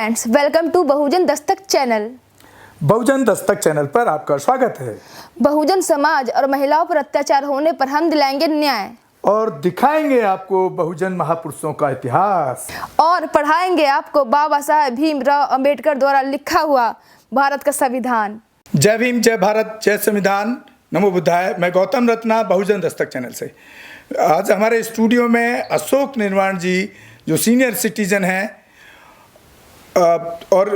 Friends, welcome to Bahujan Dastak channel. Bahujan Dastak channel पर आपका स्वागत है। बहुजन समाज और महिलाओं पर अत्याचार होने पर हम दिलाएंगे न्याय और दिखाएंगे आपको बहुजन महापुरुषों का इतिहास और पढ़ाएंगे आपको बाबा साहेब भीमराव अंबेडकर द्वारा लिखा हुआ भारत का संविधान। जय भीम, जय भारत, जय संविधान, नमो बुद्धाय। मैं गौतम रत्ना, बहुजन दस्तक चैनल से। आज हमारे स्टूडियो में अशोक निर्वाण जी, जो सीनियर सिटीजन हैं और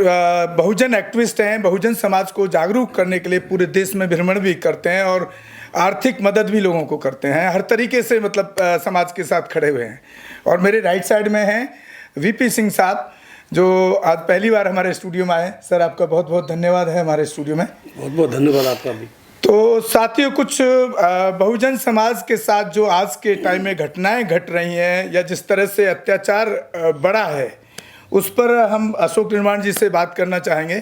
बहुजन एक्टिविस्ट हैं, बहुजन समाज को जागरूक करने के लिए पूरे देश में भ्रमण भी करते हैं और आर्थिक मदद भी लोगों को करते हैं। हर तरीके से मतलब समाज के साथ खड़े हुए हैं। और मेरे राइट साइड में हैं वीपी सिंह साहब, जो आज पहली बार हमारे स्टूडियो में आए। सर, आपका बहुत बहुत धन्यवाद है हमारे स्टूडियो में। बहुत बहुत धन्यवाद आपका भी। तो साथियों, कुछ बहुजन समाज के साथ जो आज के टाइम में घटनाएं घट रही हैं या जिस तरह से अत्याचार बढ़ा है, उस पर हम अशोक निर्वाण जी से बात करना चाहेंगे।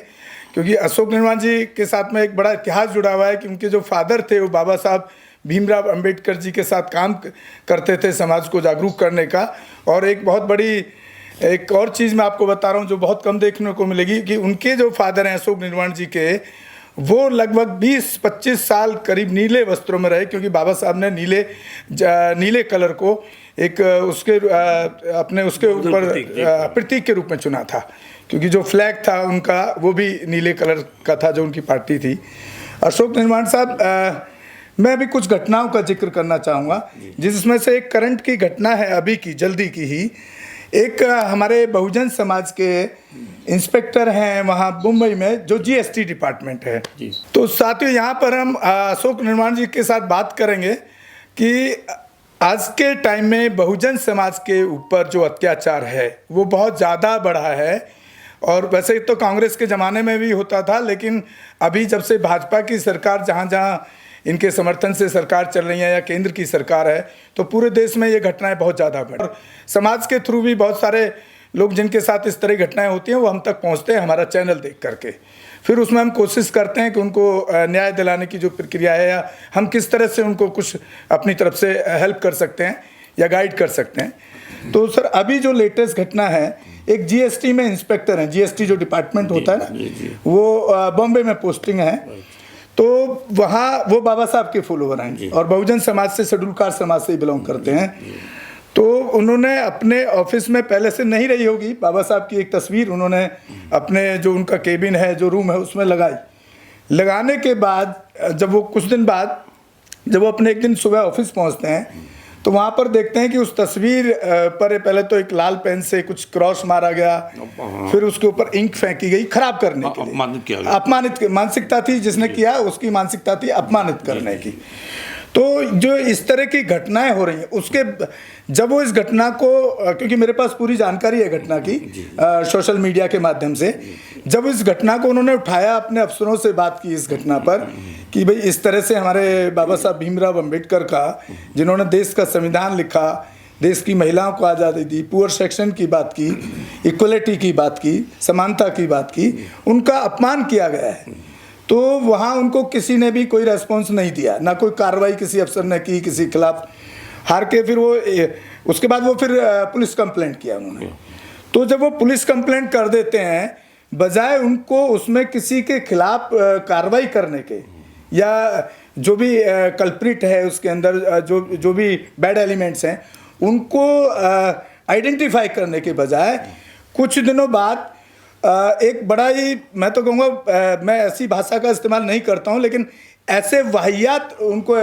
क्योंकि अशोक निर्वाण जी के साथ में एक बड़ा इतिहास जुड़ा हुआ है कि उनके जो फादर थे वो बाबा साहब भीमराव अंबेडकर जी के साथ काम करते थे समाज को जागरूक करने का। और एक बहुत बड़ी एक और चीज़ मैं आपको बता रहा हूँ जो बहुत कम देखने को मिलेगी कि उनके जो फादर हैं अशोक निर्वाण जी के, वो लगभग 20-25 साल करीब नीले वस्त्रों में रहे। क्योंकि बाबा साहब ने नीले कलर को एक उसके अपने उसके ऊपर प्रतीक के रूप में चुना था। क्योंकि जो फ्लैग था उनका वो भी नीले कलर का था, जो उनकी पार्टी थी। अशोक निर्वाण साहब, मैं अभी कुछ घटनाओं का जिक्र करना चाहूँगा, जिसमें से एक करंट की घटना है अभी की, जल्दी की ही। एक हमारे बहुजन समाज के इंस्पेक्टर हैं वहाँ मुंबई में, जो जीएसटी डिपार्टमेंट है। तो साथियों, यहाँ पर हम अशोक निर्वाण जी के साथ बात करेंगे कि आज के टाइम में बहुजन समाज के ऊपर जो अत्याचार है वो बहुत ज़्यादा बढ़ा है। और वैसे तो कांग्रेस के ज़माने में भी होता था, लेकिन अभी जब से भाजपा की सरकार, जहाँ जहाँ इनके समर्थन से सरकार चल रही है या केंद्र की सरकार है, तो पूरे देश में ये घटनाएं बहुत ज़्यादा बढ़। और समाज के थ्रू भी बहुत सारे लोग जिनके साथ इस तरह घटनाएं होती हैं वो हम तक पहुंचते हैं हमारा चैनल देख करके। फिर उसमें हम कोशिश करते हैं कि उनको न्याय दिलाने की जो प्रक्रिया है या हम किस तरह से उनको कुछ अपनी तरफ से हेल्प कर सकते हैं या गाइड कर सकते हैं। तो सर, अभी जो लेटेस्ट घटना है, एक जीएसटी में इंस्पेक्टर हैं, जीएसटी जो डिपार्टमेंट होता है ना, वो बॉम्बे में पोस्टिंग है। तो वहाँ वो बाबा साहब के फॉलोवर हैं और बहुजन समाज से, शेड्यूल कास्ट समाज से बिलोंग करते हैं। तो उन्होंने अपने ऑफिस में, पहले से नहीं रही होगी, बाबा साहब की एक तस्वीर उन्होंने अपने जो उनका केबिन है, जो रूम है, उसमें लगाई। लगाने के बाद जब वो कुछ दिन बाद जब वो अपने एक दिन सुबह ऑफिस पहुंचते हैं, तो वहाँ पर देखते हैं कि उस तस्वीर पर पहले तो एक लाल पेन से कुछ क्रॉस मारा गया, फिर उसके ऊपर इंक फेंकी गई खराब करने के लिए। अपमानित मानसिकता थी जिसने किया, उसकी मानसिकता थी अपमानित करने की। तो जो इस तरह की घटनाएं हो रही हैं, उसके जब वो इस घटना को, क्योंकि मेरे पास पूरी जानकारी है घटना की सोशल मीडिया के माध्यम से, जब इस घटना को उन्होंने उठाया, अपने अफसरों से बात की इस घटना पर कि भाई इस तरह से हमारे बाबा साहब भीमराव अंबेडकर का, जिन्होंने देश का संविधान लिखा, देश की महिलाओं को आज़ादी दी, पुअर सेक्शन की बात की, इक्वलिटी की बात की, समानता की बात की, उनका अपमान किया गया है। तो वहाँ उनको किसी ने भी कोई रेस्पॉन्स नहीं दिया, ना कोई कार्रवाई किसी अफसर ने की किसी खिलाफ। हार के फिर वो उसके बाद वो फिर पुलिस कंप्लेंट किया उन्होंने। तो जब वो पुलिस कंप्लेंट कर देते हैं, बजाय उनको उसमें किसी के खिलाफ कार्रवाई करने के, या जो भी कल्प्रिट है उसके अंदर जो भी बैड एलिमेंट्स हैं, उनको आइडेंटिफाई करने के बजाय कुछ दिनों बाद एक बड़ा ही, मैं तो कहूँगा, मैं ऐसी भाषा का इस्तेमाल नहीं करता हूँ, लेकिन ऐसे वाहियात उनको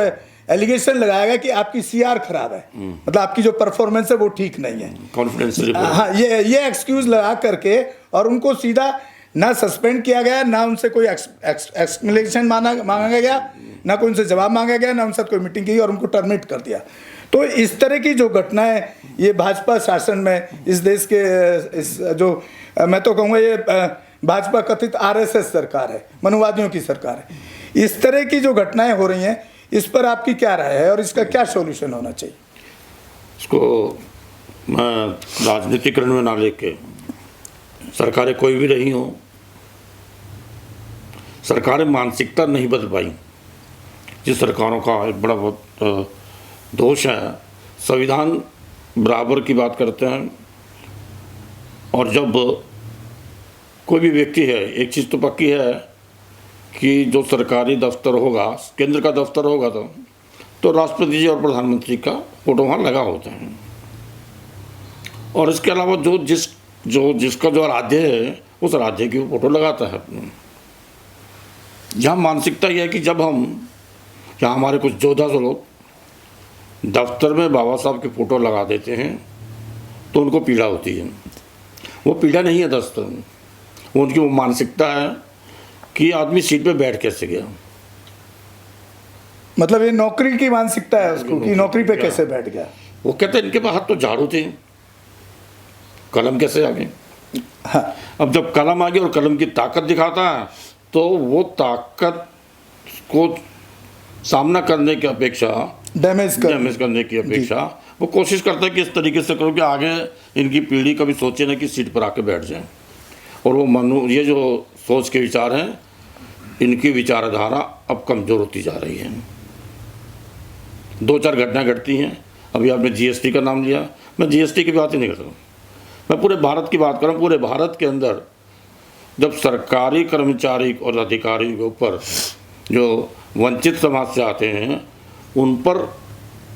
एलिगेशन लगाया गया कि आपकी सीआर खराब है, मतलब आपकी जो परफॉर्मेंस है वो ठीक नहीं है, कॉन्फिडेंस। हाँ, ये एक्सक्यूज लगा करके, और उनको सीधा ना सस्पेंड किया गया, ना उनसे कोई एक्सप्लेनेशन मांगा गया, ना कोई उनसे जवाब मांगा गया, ना उनसे कोई मीटिंग की, और उनको टर्मिनेट कर दिया। तो इस तरह की जो घटनाएं ये भाजपा शासन में, इस देश के इस जो, मैं तो कहूँगा ये भाजपा कथित आरएसएस सरकार है, मनुवादियों की सरकार है, इस तरह की जो घटनाएं हो रही हैं, इस पर आपकी क्या राय है और इसका क्या सॉल्यूशन होना चाहिए? इसको मैं राजनीतिकरण में ना लेके, सरकारें कोई भी रही हो, सरकारें मानसिकता नहीं बदल पाई। जिस सरकारों का एक बड़ा बहुत दोष है, संविधान बराबर की बात करते हैं, और जब कोई भी व्यक्ति है, एक चीज़ तो पक्की है कि जो सरकारी दफ्तर होगा, केंद्र का दफ्तर होगा तो राष्ट्रपति जी और प्रधानमंत्री का फोटो वहाँ लगा होता है। और इसके अलावा जिसका जो राज्य है उस राज्य की वो फोटो लगाता है अपने। यहाँ मानसिकता यह है कि जब हम यहाँ हमारे कुछ योद्धा लोग दफ्तर में बाबा साहब की फ़ोटो लगा देते हैं तो उनको पीड़ा होती है। वो पीड़ा नहीं है दरअसल, वो उनकी वो मानसिकता है कि आदमी सीट पे बैठ कैसे गया। मतलब ये नौकरी की मानसिकता है उसको कि नौकरी पे कैसे बैठ गया। वो कहते हैं इनके पास हाथ तो झाड़ू थे, कलम कैसे आ गई। हाँ। अब जब कलम आ गई और कलम की ताकत दिखाता है तो वो ताकत को सामना करने की अपेक्षा, डैमेज करने की अपेक्षा वो कोशिश करता है कि इस तरीके से करो कि आगे इनकी पीढ़ी कभी सोचे ना कि सीट पर आके बैठ जाए। और वो ये जो सोच के विचार हैं, इनकी विचारधारा अब कमज़ोर होती जा रही है। 2-4 घटनाएं घटती हैं। अभी आपने जीएसटी का नाम लिया, मैं जीएसटी की बात ही नहीं करता, मैं पूरे भारत की बात कर रहा हूँ। पूरे भारत के अंदर जब सरकारी कर्मचारी और अधिकारियों के ऊपर जो वंचित समाज से आते हैं उन पर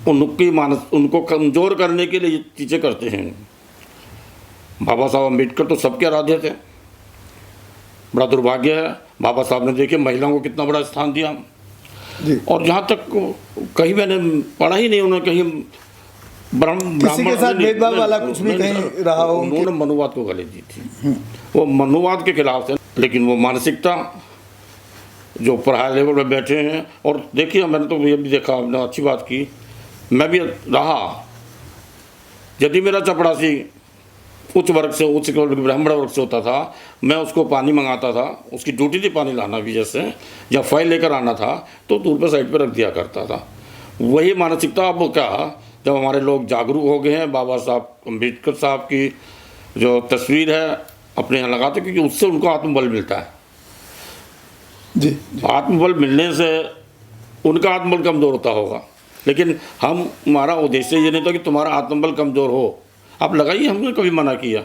उनको कमज़ोर करने के लिए ये चीज़ें करते हैं। बाबा साहब अम्बेडकर तो सबके आराध्य थे। बड़ा दुर्भाग्य है, बाबा साहब ने देखिए महिलाओं को कितना बड़ा स्थान दिया जी। और यहाँ तक कहीं मैंने पढ़ा ही नहीं उन्होंने कहीं किसी के साथ भेदभाव वाला कुछ भी कहीं रहा हो। उन्होंने मनुवाद को गाली दी थी, वो मनुवाद के खिलाफ थे। लेकिन वो मानसिकता जो पढ़ाई लेवल पर बैठे हैं, और देखिए मैंने तो ये भी देखा, आपने अच्छी बात की, मैं भी रहा, यदि मेरा चपड़ासी उच्च वर्ग से, उच्च ब्राह्मण वर्ग से होता था, मैं उसको पानी मंगाता था, उसकी ड्यूटी थी पानी लाना भी, जैसे या फाइल लेकर आना था तो दूर पर साइड पर रख दिया करता था। वही मानसिकता अब क्या, जब हमारे लोग जागरूक हो गए हैं, बाबा साहब अम्बेडकर साहब की जो तस्वीर है अपने यहाँ लगाते, क्योंकि उससे उनको आत्मबल मिलता है। जी। आत्मबल मिलने से उनका आत्मबल कमज़ोर होता होगा, लेकिन हमारा उद्देश्य ये नहीं था कि तुम्हारा आत्मबल कमज़ोर हो, आप लगाइए, हमने कभी मना किया।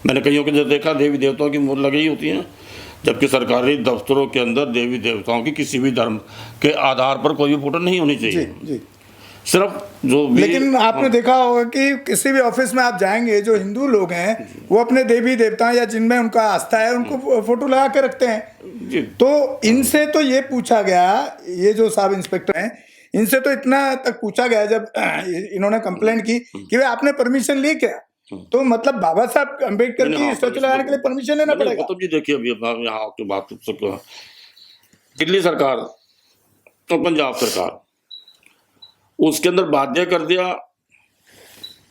मैंने कईयों के जो देखा देवी देवताओं की मूर्ति लगी होती हैं, जबकि सरकारी दफ्तरों के अंदर देवी देवताओं की किसी भी धर्म के आधार पर कोई भी फोटो नहीं होनी चाहिए। जी। सिर्फ जो भी, लेकिन आपने देखा होगा कि किसी भी ऑफिस में आप जाएंगे, जो हिंदू लोग हैं वो अपने देवी देवताओं या जिनमें उनका आस्था है उनको फोटो लगा के रखते हैं। तो इनसे तो ये पूछा गया, ये जो सब इंस्पेक्टर हैं इनसे तो इतना तक पूछा गया जब इन्होंने कंप्लेंट की कि वे आपने परमिशन ली क्या, तो मतलब बाबा साहब अम्बेडकर की स्टैचू लगाने के लिए परमिशन लेना पड़ेगा। तो जी देखिए, अभी यहाँ की बात, दिल्ली सरकार और पंजाब सरकार उसके अंदर बाध्य कर दिया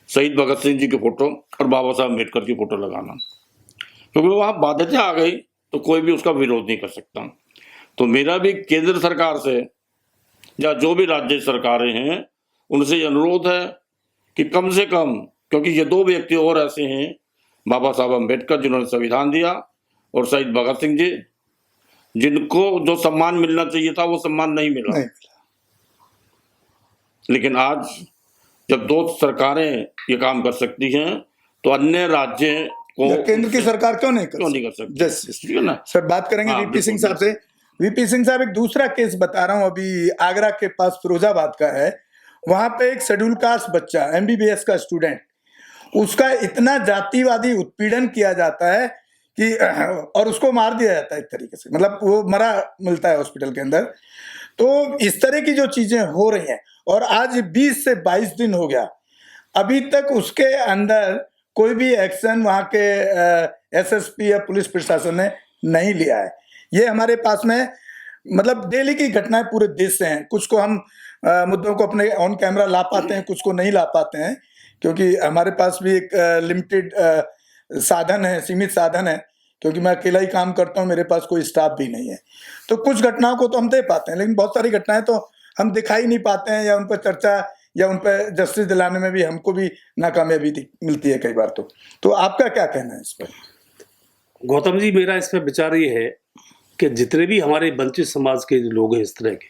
शहीद भगत सिंह जी की फोटो और बाबा साहब अम्बेडकर की फोटो लगाना, क्योंकि वहाँ बाध्यता आ गई तो कोई भी उसका विरोध नहीं कर सकता। तो मेरा भी केंद्र सरकार से या जो भी राज्य सरकारें हैं उनसे ये अनुरोध है कि कम से कम, क्योंकि ये 2 व्यक्ति और ऐसे हैं, बाबा साहब अम्बेडकर जिन्होंने संविधान दिया और शहीद भगत सिंह जी, जिनको जो सम्मान मिलना चाहिए था वो सम्मान नहीं मिला। लेकिन आज जब 2 सरकारें ये काम कर सकती हैं तो अन्य राज्य को, केंद्र की सरकार क्यों नहीं कर सकती? जस्ट ना सर, बात करेंगे वीपी सिंह साहब से। वीपी सिंह साहब, एक दूसरा केस बता रहा हूं, अभी आगरा के पास फिरोजाबाद का है। वहां पे एक शेड्यूल कास्ट बच्चा, एमबीबीएस का स्टूडेंट, उसका इतना जातिवादी उत्पीड़न किया जाता है कि और उसको मार दिया जाता है एक तरीके से, मतलब वो मरा मिलता है हॉस्पिटल के अंदर। तो इस तरह की जो चीजें हो रही हैं, और आज 20 से 22 दिन हो गया, अभी तक उसके अंदर कोई भी एक्शन वहां के एसएसपी या पुलिस प्रशासन ने नहीं लिया है। ये हमारे पास में मतलब डेली की घटनाएं पूरे देश से हैं। कुछ को हम मुद्दों को अपने ऑन कैमरा ला पाते हैं, कुछ को नहीं ला पाते हैं, क्योंकि हमारे पास भी एक लिमिटेड साधन है, सीमित साधन है, क्योंकि मैं अकेला ही काम करता हूँ, मेरे पास कोई स्टाफ भी नहीं है। तो कुछ घटनाओं को तो हम दे पाते हैं, लेकिन बहुत सारी घटनाएं तो हम दिखाई नहीं पाते हैं, या उन पर चर्चा या उन पर जस्टिस दिलाने में भी हमको भी नाकामयाबी मिलती है कई बार। तो आपका क्या कहना है इस पर? गौतम जी, मेरा इस पर विचार ये है कि जितने भी हमारे वंचित समाज के लोग हैं इस तरह के,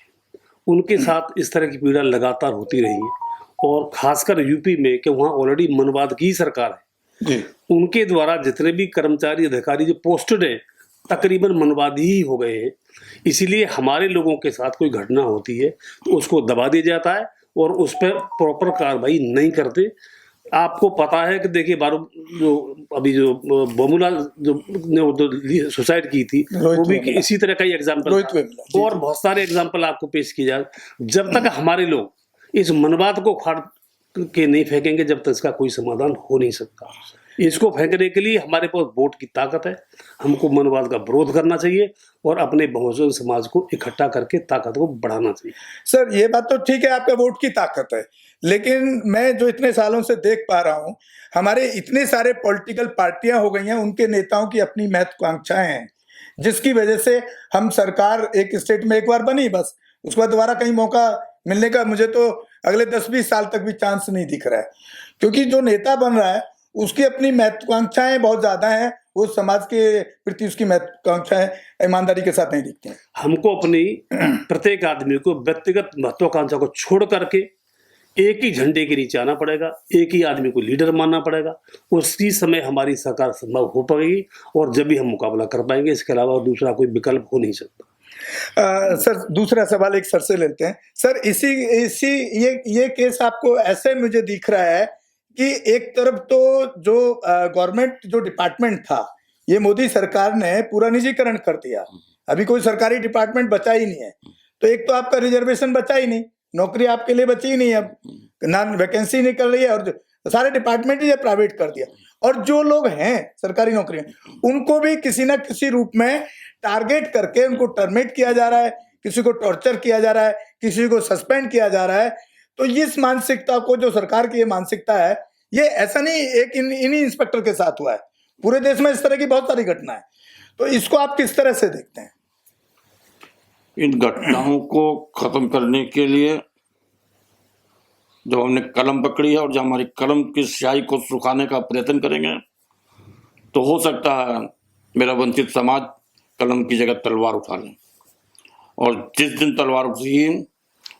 उनके साथ इस तरह की पीड़ा लगातार होती रही है, और खासकर यूपी में कि वहाँ ऑलरेडी मनवाद की सरकार है, उनके द्वारा जितने भी कर्मचारी अधिकारी जो पोस्टेड है तकरीबन मनवादी ही हो गए हैं। इसीलिए हमारे लोगों के साथ कोई घटना होती है तो उसको दबा दिया जाता है और उस पर प्रॉपर कार्रवाई नहीं करते। आपको पता है कि देखिए बारो जो अभी जो बोमुला जो ने सुसाइड की थी वो भी इसी तरह का ही एग्जाम्पल था। और बहुत सारे एग्जाम्पल आपको पेश किया जाए। जब तक हमारे लोग इस मनवाद को उखाड़ के नहीं फेंकेंगे जब तक इसका कोई समाधान हो नहीं सकता। इसको फेंकने के लिए हमारे पास वोट की ताकत है। हमको मनवाद का विरोध करना चाहिए और अपने बहुजन समाज को इकट्ठा करके ताकत को बढ़ाना चाहिए। सर ये बात तो ठीक है, आपका वोट की ताकत है, लेकिन मैं जो इतने सालों से देख पा रहा हूं हमारे इतने सारे पॉलिटिकल पार्टियां हो गई हैं, उनके नेताओं की अपनी महत्वाकांक्षाएं हैं, जिसकी वजह से हम सरकार एक स्टेट में एक बार बनी, बस उसके बाद दोबारा कहीं मौका मिलने का मुझे तो अगले 10-20 साल तक भी चांस नहीं दिख रहा है। क्योंकि जो नेता बन रहा है उसकी अपनी महत्वाकांक्षाएं बहुत ज्यादा हैं, वो समाज के प्रति उसकी महत्वाकांक्षाएं ईमानदारी के साथ नहीं दिखती हैं। हमको अपनी प्रत्येक आदमी को व्यक्तिगत महत्वाकांक्षा को छोड़ करके एक ही झंडे के नीचे आना पड़ेगा, एक ही आदमी को लीडर मानना पड़ेगा। उसी समय हमारी सरकार संभव हो पाएगी और जब भी हम मुकाबला कर पाएंगे। इसके अलावा दूसरा कोई विकल्प हो नहीं सकता। सर दूसरा सवाल एक सर से लेते हैं। सर इसी ये केस आपको ऐसे मुझे दिख रहा है कि एक तरफ तो जो गवर्नमेंट जो डिपार्टमेंट था ये मोदी सरकार ने पूरा निजीकरण कर दिया, अभी कोई सरकारी डिपार्टमेंट बचा ही नहीं है। तो एक तो आपका रिजर्वेशन बचा ही नहीं, नौकरी आपके लिए बची ही नहीं, अब ना वैकेंसी निकल रही है और सारे डिपार्टमेंट ही प्राइवेट कर दिया। और जो लोग हैं सरकारी नौकरी में उनको भी किसी ना किसी रूप में टारगेट करके उनको टर्मिनेट किया जा रहा है, किसी को टॉर्चर किया जा रहा है, किसी को सस्पेंड किया जा रहा है। तो इस मानसिकता को जो सरकार की ये मानसिकता है, ये ऐसा नहीं एक इन्हीं इंस्पेक्टर के साथ हुआ है, पूरे देश में इस तरह की बहुत सारी घटनाएं। तो इसको आप किस तरह से देखते हैं? इन घटनाओं को खत्म करने के लिए जब हमने कलम पकड़ी है और जब हमारी कलम की स्याही को सुखाने का प्रयत्न करेंगे तो हो सकता है मेरा वंचित समाज कलम की जगह तलवार उठा ले। और जिस दिन तलवार उठी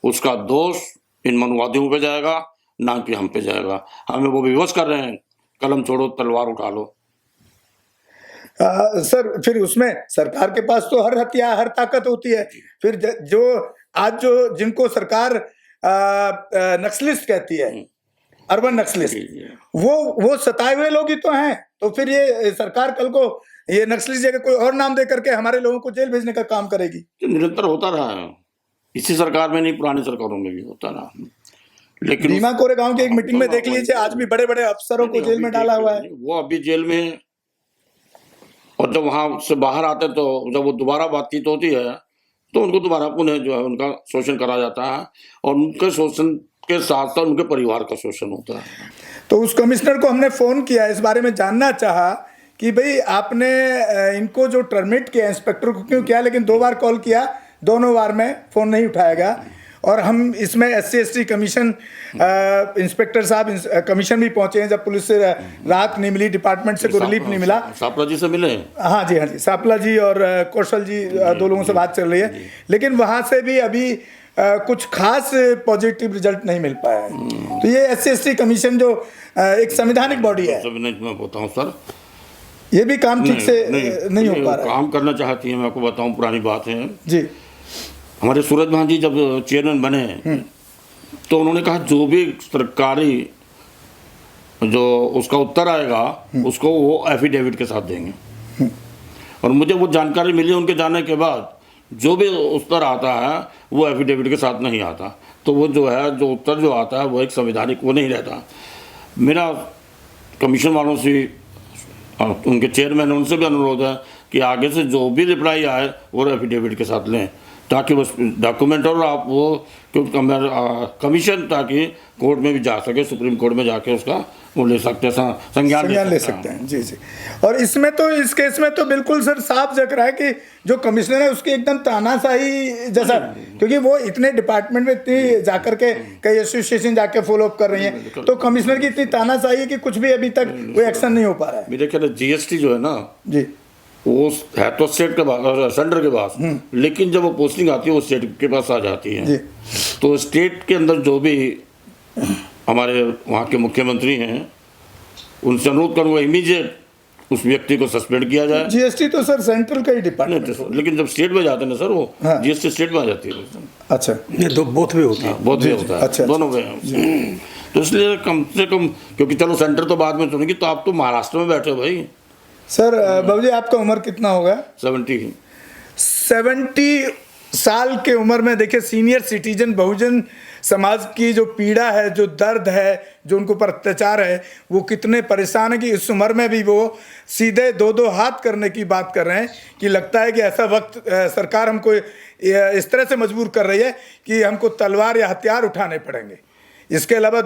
उसका दोष इन मनुवादियों पे जाएगा, ना कि हम पे जाएगा। हमें वो विवश कर रहे हैं, कलम छोड़ो तलवार उठा लो। सर फिर उसमें सरकार के पास तो हर हथियार हर ताकत होती है। फिर जो आज जो जिनको सरकार नक्सलिस्ट कहती है, अर्बन नक्सलिस्ट, वो सताए हुए लोग ही तो हैं। तो फिर ये सरकार कल को ये नक्सलिस्ट जगह कोई और नाम दे करके हमारे लोगों को जेल भेजने का काम करेगी। तो निरंतर होता रहा है, इसी सरकार में नहीं पुरानी सरकारों में भी होता रहा। लेकिन भीमा कोरेगांव की एक मीटिंग में देख लीजिए, आज भी बड़े बड़े अफसरों को जेल में डाला हुआ है। वो अभी जेल में है और जब वहां से बाहर आते तो जब वो दोबारा बातचीत होती है तो उनको दोबारा पुनः जो है उनका शोषण करा जाता है और उनके शोषण के साथ साथ उनके परिवार का शोषण होता है। तो उस कमिश्नर को हमने फोन किया, इस बारे में जानना चाहा कि भाई आपने इनको जो टर्मिनेट किया इंस्पेक्टर को क्यों किया, लेकिन 2 बार कॉल किया, दोनों बार में फोन नहीं उठाया गया। और हम इसमें SC/ST कमीशन इंस्पेक्टर साहब कमीशन भी पहुंचे हैं जब पुलिस से राहत नहीं मिली, डिपार्टमेंट से कोई रिलीफ नहीं मिला। सापला जी से मिले? हाँ जी सापला जी और कौशल जी 2 लोगों से बात चल रही है, लेकिन वहां से भी अभी कुछ खास पॉजिटिव रिजल्ट नहीं मिल पाया है। तो ये SC/ST कमीशन जो एक संवैधानिक बॉडी है, मैं बताऊँ सर, ये भी काम ठीक से नहीं हो पा रहा है। काम करना चाहती है। मैं आपको बताऊं, पुरानी बात है जी। हमारे सूरज भान जी जब चेयरमैन बने तो उन्होंने कहा जो भी सरकारी जो उसका उत्तर आएगा उसको वो एफिडेविट के साथ देंगे। और मुझे वो जानकारी मिली उनके जाने के बाद, जो भी उत्तर आता है वो एफिडेविट के साथ नहीं आता। तो वो जो है जो उत्तर जो आता है वो एक संवैधानिक वो नहीं रहता। मेरा कमीशन वालों से उनके चेयरमैन उनसे भी अनुरोध है कि आगे से जो भी रिप्लाई आए वो एफिडेविट के साथ लें, ताकि बस डॉक्यूमेंट और आप वो कमीशन ताकि कोर्ट में भी जा सके, सुप्रीम कोर्ट में जाके उसका वो ले सकते हैं, संज्ञान ले सकते हैं। जी जी। और इसमें तो इस केस में तो बिल्कुल सर साफ जग रहा है कि जो कमिश्नर है उसकी एकदम तानाशाही जैसा, क्योंकि वो इतने डिपार्टमेंट में इतनी जाकर के कई एसोसिएशन जाके फॉलो अप कर रही है, तो कमिश्नर की इतनी तानाशाही है कि कुछ भी अभी तक कोई एक्शन नहीं हो पा रहा है। मेरे ख्याल GST जो है ना जी, वो है तो स्टेट के पास, सेंटर के पास, लेकिन जब वो पोस्टिंग आती है वो स्टेट के पास आ जाती है। तो स्टेट के अंदर जो भी हमारे वहाँ के मुख्यमंत्री हैं उनसे अनुरोध करूँगा इमीडिएट उस व्यक्ति को सस्पेंड किया जाए। जीएसटी तो सर सेंट्रल का ही डिपार्टमेंट है। लेकिन जब स्टेट में जाते हैं ना सर, वो हाँ। जीएसटी स्टेट में आ जाती है। अच्छा, ये दो बोथ वे होती है। बहुत ही होता है, अच्छा, दोनों में। तो इसलिए कम से कम, क्योंकि चलो सेंटर तो बाद में सुनेगी, तो आप तो महाराष्ट्र में बैठे हो भाई। सर बाबूजी आपका उम्र कितना होगा? 70 साल के उम्र में देखिए, सीनियर सिटीजन बहुजन समाज की जो पीड़ा है, जो दर्द है, जो उनको पर अत्याचार है, वो कितने परेशान है कि इस उम्र में भी वो सीधे दो हाथ करने की बात कर रहे हैं कि लगता है कि ऐसा वक्त सरकार हमको इस तरह से मजबूर कर रही है कि हमको तलवार या हथियार उठाने पड़ेंगे। इसके अलावा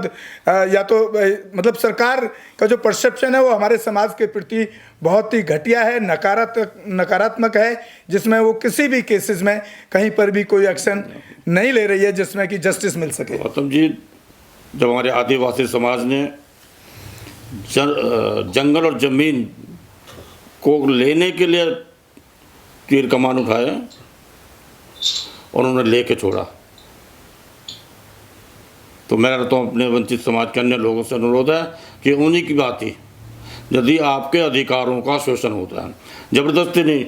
या तो मतलब सरकार का जो परसेप्शन है वो हमारे समाज के प्रति बहुत ही घटिया है, नकारात्मक है, जिसमें वो किसी भी केसेस में कहीं पर भी कोई एक्शन नहीं ले रही है जिसमें कि जस्टिस मिल सके। गौतम जी, जब हमारे आदिवासी समाज ने जंगल और जमीन को लेने के लिए तीर कमान उठाए और उन्होंने लेके छोड़ा, तो मेरा तो अपने वंचित समाज के अन्य लोगों से अनुरोध है कि उन्हीं की बात ही, यदि आपके अधिकारों का शोषण होता है, ज़बरदस्ती नहीं,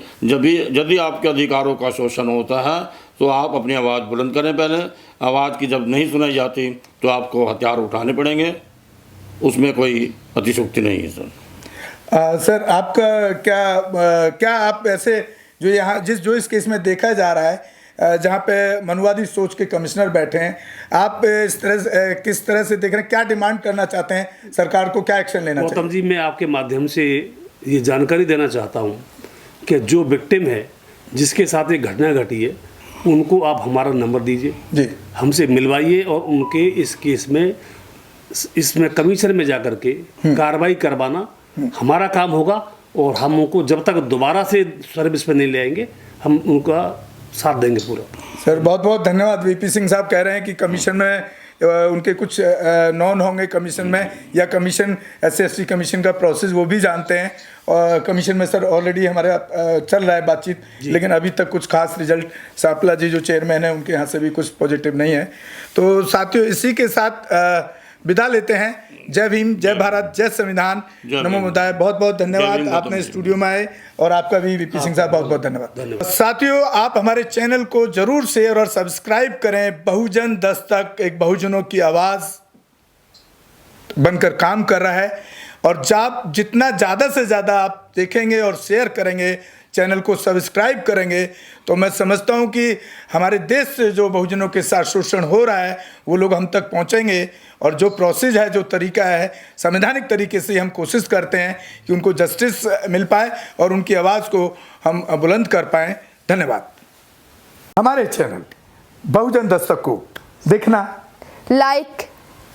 यदि आपके अधिकारों का शोषण होता है तो आप अपनी आवाज़ बुलंद करें। पहले आवाज़ की जब नहीं सुनाई जाती तो आपको हथियार उठाने पड़ेंगे, उसमें कोई अतिशयोक्ति नहीं है सर। सर आपका क्या आप ऐसे जो यहाँ जो इस केस में देखा जा रहा है, जहाँ पे मनुवादी सोच के कमिश्नर बैठे हैं, आप इस तरह से किस तरह से देख रहे हैं, क्या डिमांड करना चाहते हैं, सरकार को क्या एक्शन लेना चाहिए? गौतम जी, मैं आपके माध्यम से ये जानकारी देना चाहता हूँ कि जो विक्टिम है, जिसके साथ ये घटना घटी है, उनको आप हमारा नंबर दीजिए जी, हमसे मिलवाइए और उनके इस केस में इसमें कमीशन में जाकर के कार्रवाई करवाना हमारा काम होगा। और हम उनको जब तक दोबारा से सर्विस पे नहीं ले आएंगे, हम उनका साथ देंगे पूरा। सर बहुत बहुत धन्यवाद। वीपी सिंह साहब कह रहे हैं कि कमीशन में उनके कुछ नॉन होंगे कमीशन में, या कमीशन SC कमीशन का प्रोसेस वो भी जानते हैं। और कमीशन में सर ऑलरेडी हमारा चल रहा है बातचीत, लेकिन अभी तक कुछ खास रिजल्ट, सापला जी जो चेयरमैन है उनके यहाँ से भी कुछ पॉजिटिव नहीं है। तो साथियों, इसी के साथ विदा लेते हैं। जय भीम, जय भारत, जय संविधान, नमो बुद्धाय। बहुत बहुत धन्यवाद आपने स्टूडियो में आए, और आपका भी वीपी सिंह साहब बहुत बहुत धन्यवाद। साथियों, आप हमारे चैनल को जरूर शेयर और सब्सक्राइब करें। बहुजन दस्तक एक बहुजनों की आवाज़ बनकर काम कर रहा है, और जितना ज़्यादा से ज़्यादा आप देखेंगे और शेयर करेंगे, चैनल को सब्सक्राइब करेंगे, तो मैं समझता हूं कि हमारे देश से जो बहुजनों के साथ शोषण हो रहा है वो लोग हम तक पहुंचेंगे। और जो प्रोसेस है, जो तरीका है, संवैधानिक तरीके से हम कोशिश करते हैं कि उनको जस्टिस मिल पाए और उनकी आवाज़ को हम बुलंद कर पाएँ। धन्यवाद। हमारे चैनल बहुजन दस्तक को देखना, लाइक,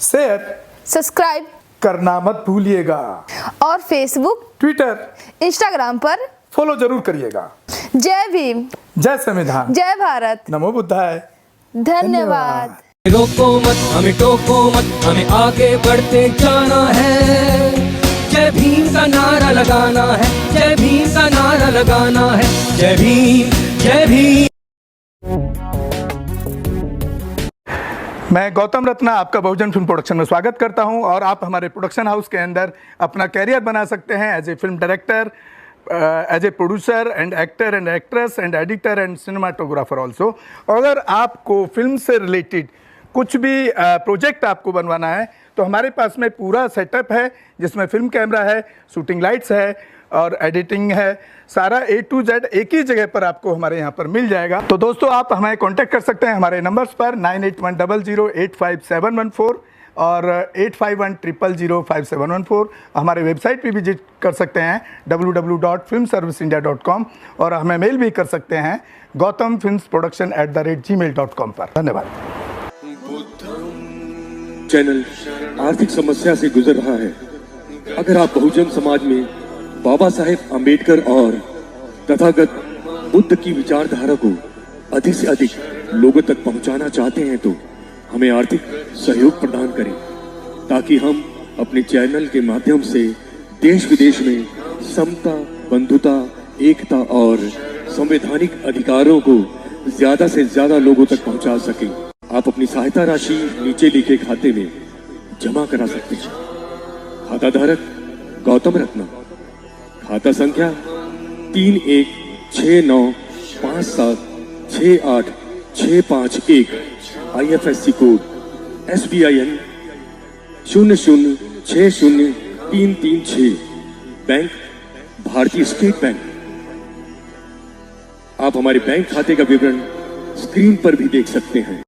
शेयर, सब्सक्राइब करना मत भूलिएगा, और फेसबुक, ट्विटर, इंस्टाग्राम पर फॉलो जरूर करिएगा। जय भीम, जय संविधान, जय भारत, नमो बुद्धाय। धन्यवाद। रोको मत, हमें टोको मत, हमें आगे बढ़ते जाना है। जय भीम का नारा लगाना है, जय भीम का नारा लगाना है। जय भीम, जय भीम। मैं गौतम रत्ना आपका बहुजन फिल्म प्रोडक्शन में स्वागत करता हूं, और आप हमारे प्रोडक्शन हाउस के अंदर अपना कैरियर बना सकते हैं as a film director, as a producer and actor and actress and editor and cinematographer also. अगर आपको फिल्म से रिलेटेड कुछ भी प्रोजेक्ट आपको बनवाना है, तो हमारे पास में पूरा सेटअप है, जिसमें फिल्म कैमरा है, शूटिंग लाइट्स है और एडिटिंग है। सारा A to Z एक ही जगह पर आपको हमारे यहाँ पर मिल जाएगा। तो दोस्तों, आप हमें कांटेक्ट कर सकते हैं हमारे नंबर्स पर 9810085714 और 8510005714। हमारे वेबसाइट पे विजिट कर सकते हैं www.filmserviceindia.com, और हमें मेल भी कर सकते हैं gautamfilmsproduction@gmail.com पर। धन्यवाद। चैनल आर्थिक समस्या से गुजर रहा है। अगर आप बहुजन समाज में बाबा साहेब अम्बेडकर और तथागत बुद्ध की विचारधारा को अधिक से अधिक लोगों तक पहुंचाना चाहते हैं, तो हमें आर्थिक सहयोग प्रदान करें, ताकि हम अपने चैनल के माध्यम से देश विदेश में समता, बंधुता, एकता और संवैधानिक अधिकारों को ज्यादा से ज्यादा लोगों तक पहुंचा सकें। आप अपनी सहायता राशि नीचे लिखे खाते में जमा करा सकते हैं। खाता धारक गौतम रत्ना। खाता संख्या 3169576865 IFSC कोड SBIN 0060336 बैंक भारतीय स्टेट बैंक। आप हमारे बैंक खाते का विवरण स्क्रीन पर भी देख सकते हैं।